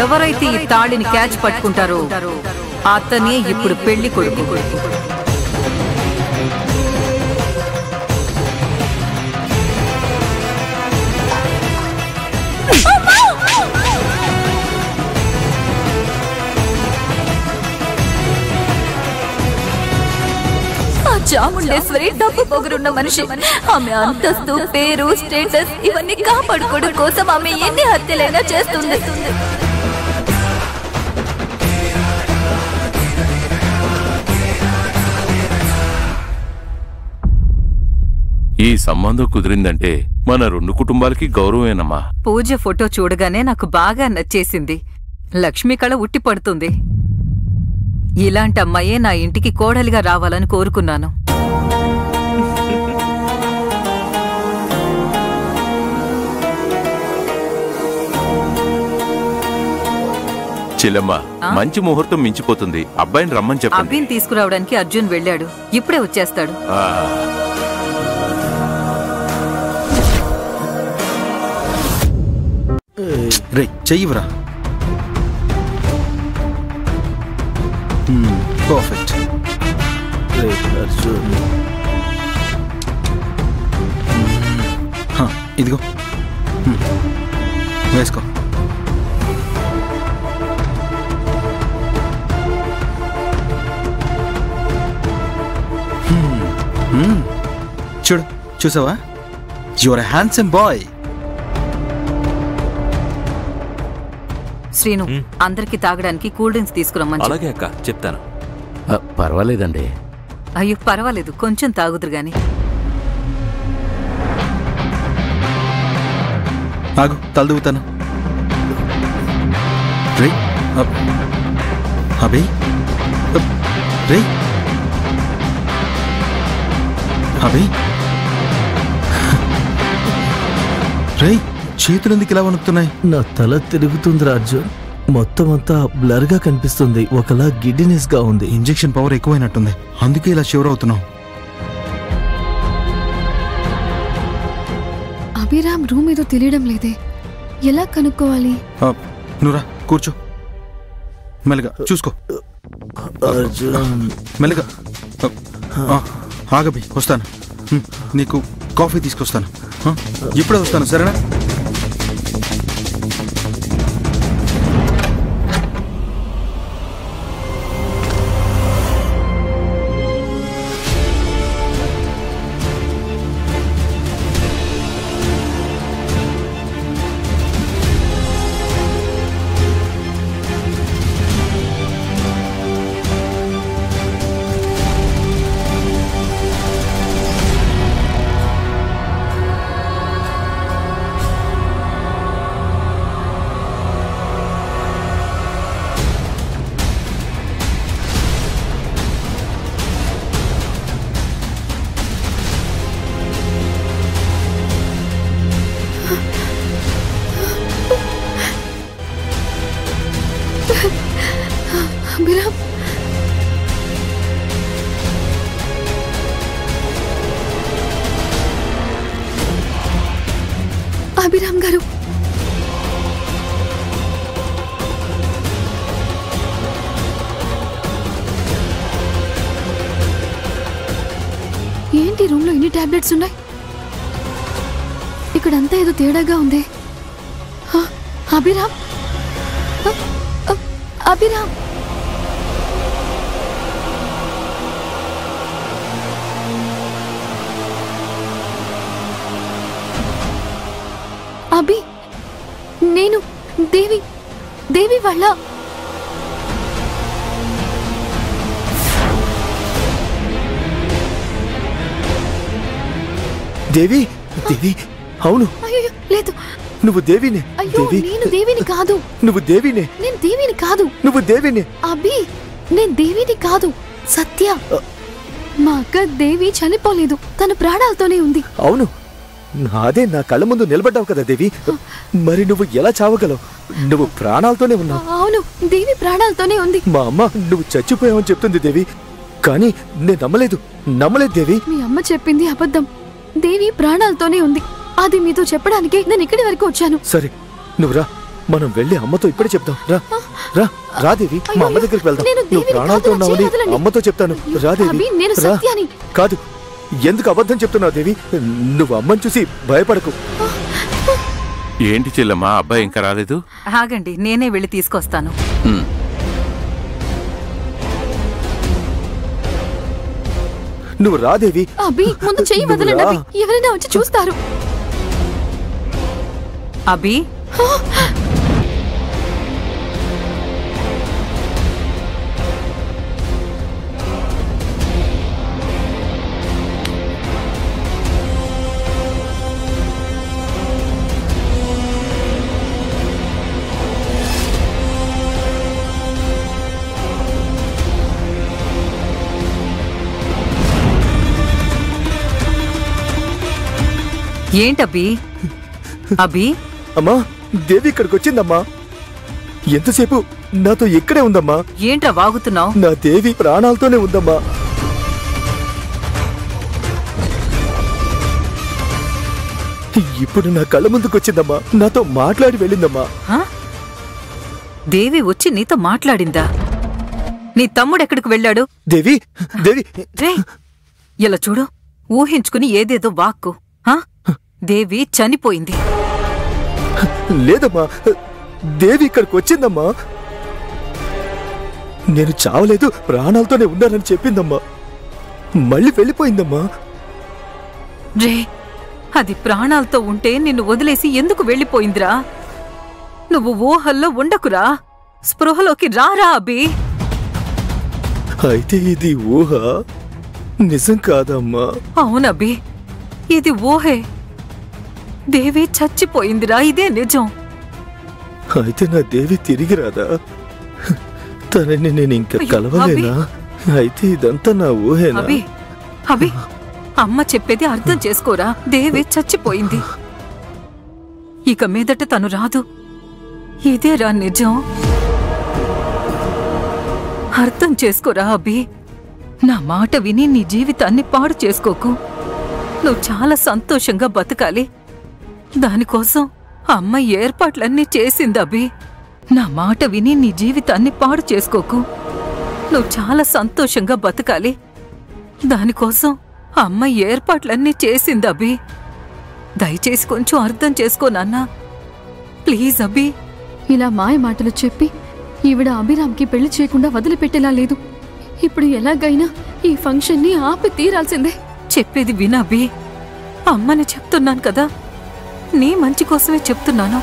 ఎవరైతే ఈ తాళిని క్యాచ్ పట్టుకుంటారో అతనే ఇప్పుడు పెళ్లి కొడుకు. చాముండేశ్వరి డబ్బు పొగరున్న మనిషి. ఆమె అంతస్తు, పేరు, స్టేటస్ ఇవన్నీ కాపాడుకోవడం కోసం ఆమె ఎన్ని హత్యలైనా చేస్తుంది. ఈ సంబంధం కుదిరిందంటే మన 2 కుటుంబాలకి గౌరవమేనమ్మా. పూజ ఫోటో చూడగానే నాకు బాగా నచ్చేసింది. లక్ష్మి కళ ఉట్టి పడుతుంది. ఇలాంటి అమ్మాయే నా ఇంటికి కోడలిగా రావాలని కోరుకున్నాను. చెల్లెమ్మ, మంచి ముహూర్తం మించిపోతుంది. అబ్బాయిని రమ్మని చెప్పండి. అబ్బాయిని తీసుకురావడానికి అర్జున్ వెళ్ళాడు. ఇప్పుడే వచ్చేస్తాడు. రే చెయ్యివరా. పర్ఫెక్ట్. ఇదిగో వేసుకో. చూడు, చూసావా? Your a handsome boy. Srinu, అందరికి తాగడానికి కూల్ డ్రింక్స్ తీసుకురమ్మని. అలాగే అక్క, చెప్తాను. పర్వాలేదండి. అయ్యో పర్వాలేదు, కొంచెం తాగుదురు గాని. ఆగు, తలదూతాను. రే అభి, రే అభి, రే చేతులు ఎందుకు ఇలా వణుకుతున్నాయి? నా తల తిరుగుతుంది అర్జున్. మొత్తం అంతా బ్లర్ గా కనిపిస్తుంది. ఒకలా గిడ్డినెస్ గా ఉంది. ఇంజెక్షన్ పవర్ ఎక్కువైనట్టుంది, అందుకే ఇలా షివర్ అవుతున్నావు. అభిరామ్ రూమ్ ఏదో తెలియడం లేదే, ఎలా కనుక్కోవాలి? నువ్వురా, కూర్చో. మెల్లగా చూసుకో. మెల్లగా ఆగబి, వస్తాను. నీకు కాఫీ తీసుకొస్తాను. ఇప్పుడే వస్తాను, సరేనా? అభిరామ్, అభిరామ్ గారు, ఏంటి రూమ్ లో ఇన్ని టాబ్లెట్స్ ఉన్నాయి? ఇక్కడంతా ఏదో తేడాగా ఉంది. అభిరామ్, అభిరామ్, అభి, నేను దేవి వాళ్ళ. దేవి, దేవి, అవును. అయ్యో లేదు, నువ్వు దేవినే. అయ్యో నేను దేవిని కాదు. నువ్వు దేవినే. నేను దేవిని కాదు. నువ్వు దేవినే. అభి, నేను దేవిని కాదు, సత్య. మా అక్క దేవి చనిపోలేదు, తన ప్రాణాలతోనే ఉంది. అవును, అదే నా కళ్ళ ముందు నిలబడ్డావు కదా దేవి. మరి నువ్వు ఎలా చావగలవు? నువ్వు ప్రాణాలతోనే ఉన్నావు. అవును, దేవి ప్రాణాలతోనే ఉంది. మా అమ్మ నువ్వు చచ్చిపోయావని చెప్తుంది దేవి, కానీ నేను నమ్మలేదు దేవి. మీ అమ్మ చెప్పింది అబద్ధం. దేవి ప్రాణాలతోనే ఉంది. అది మీతో చెప్పడానికే నేను ఇక్కడి వరకు వచ్చాను. సరే, నువ్వు రా, మనం వెళ్ళి అమ్మతో ఇప్పుడే చెప్తాం. రా రా రా దేవి, మా అమ్మ దగ్గరికి వెళ్దాం. నువ్వు ప్రాణాలతో ఉన్నావని అమ్మతో చెప్తాను. రా దేవి, రా. కాదు, ఎందుకు అబద్ధం చెప్తున్నావు దేవి? నువ్వు అమ్మని చూసి భయపడకు. ఏంటి చెల్లెమ్మా, అబ్బాయి ఇంకా రాలేదు? ఆగండి, నేనే వెళ్ళి తీసుకొస్తాను. నువ్వు రా దేవి. అభి, ముందు చెయ్యి వదలండి అభి, ఎవరైనా వచ్చి చూస్తారు. అభి, ఏంటబ్బి? అభి, అమ్మా, దేవి ఇక్కడికి వచ్చిందమ్మా. ఎంతసేపు నాతో ఇక్కడే ఉందమ్మా. ఏంట్రా వాగుతున్నావు? నా దేవి ప్రాణాలతోనే ఉందమ్మా. ఇప్పుడు నా కళ్ళ ముందుకు వచ్చిందమ్మా. నాతో మాట్లాడి వెళ్ళిందమ్మా. దేవి వచ్చి నీతో మాట్లాడిందా? నీ తమ్ముడు ఎక్కడికి వెళ్ళాడు? దేవి, దేవి, ఇలా చూడు, ఊహించుకుని ఏదేదో వాక్కు. దేవి చనిపోయింది. లేదమ్మా, దేవి ఇక్కడికి వచ్చిందమ్మా. నేను చావలేదు, ప్రాణాలతోనే ఉన్నానని చెప్పిందమ్మా. మళ్ళీ వెళ్ళిపోయిందమ్మా. రే, అది ప్రాణాలతో ఉంటే నిన్ను వదిలేసి ఎందుకు వెళ్ళిపోయిందిరా? నువ్వు ఊహల్లో ఉండకురా, స్పృహలోకి రారా అభి. అయితే ఇది ఊహ, నిజం కాదమ్మా. అవునబ్బి, ఇది ఊహే. దేవి చచ్చిపోయిందిరా, ఇదే నిజం. అయితే నా దేవి తిరిగి రాదా? తనని నేను ఇంకా కలవలేనా? అయితే ఇదంతా నా ఊహేనా? అభి, అభి, అమ్మ చెప్పేది అర్థం చేసుకోరా. దేవి చచ్చిపోయింది, ఇక మీదట తను రాదు. ఇదేరా నిజం. అర్థం చేసుకోరా అభి. నా మాట విని నీ జీవితాన్ని పాడు చేసుకోకు. నువ్వు చాలా సంతోషంగా బతకాలి. దానికోసం అమ్మ ఏర్పాట్లన్నీ చేసింది అభి. నా మాట విని నీ జీవితాన్ని పాడు చేసుకోకు. నువ్వు చాలా సంతోషంగా బతకాలి. దానికోసం అమ్మ ఏర్పాట్లన్నీ చేసింది అభి. దయచేసి కొంచెం అర్థం చేసుకో నాన్నా, ప్లీజ్ అభి. ఇలా మాయ మాటలు చెప్పి ఈవిడ అభిరామ్కి పెళ్లి చేయకుండా వదిలిపెట్టేలా లేదు. ఇప్పుడు ఎలాగైనా ఈ ఫంక్షన్ని ఆపి తీరాల్సిందే. చెప్పేది వినభి. అమ్మని చెప్తున్నాను కదా, నీ మంచి కోసమే చెప్తున్నాను.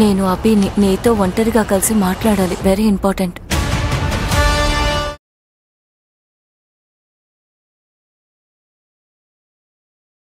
నేను అభి నీతో ఒంటరిగా కలిసి మాట్లాడాలి. Very important.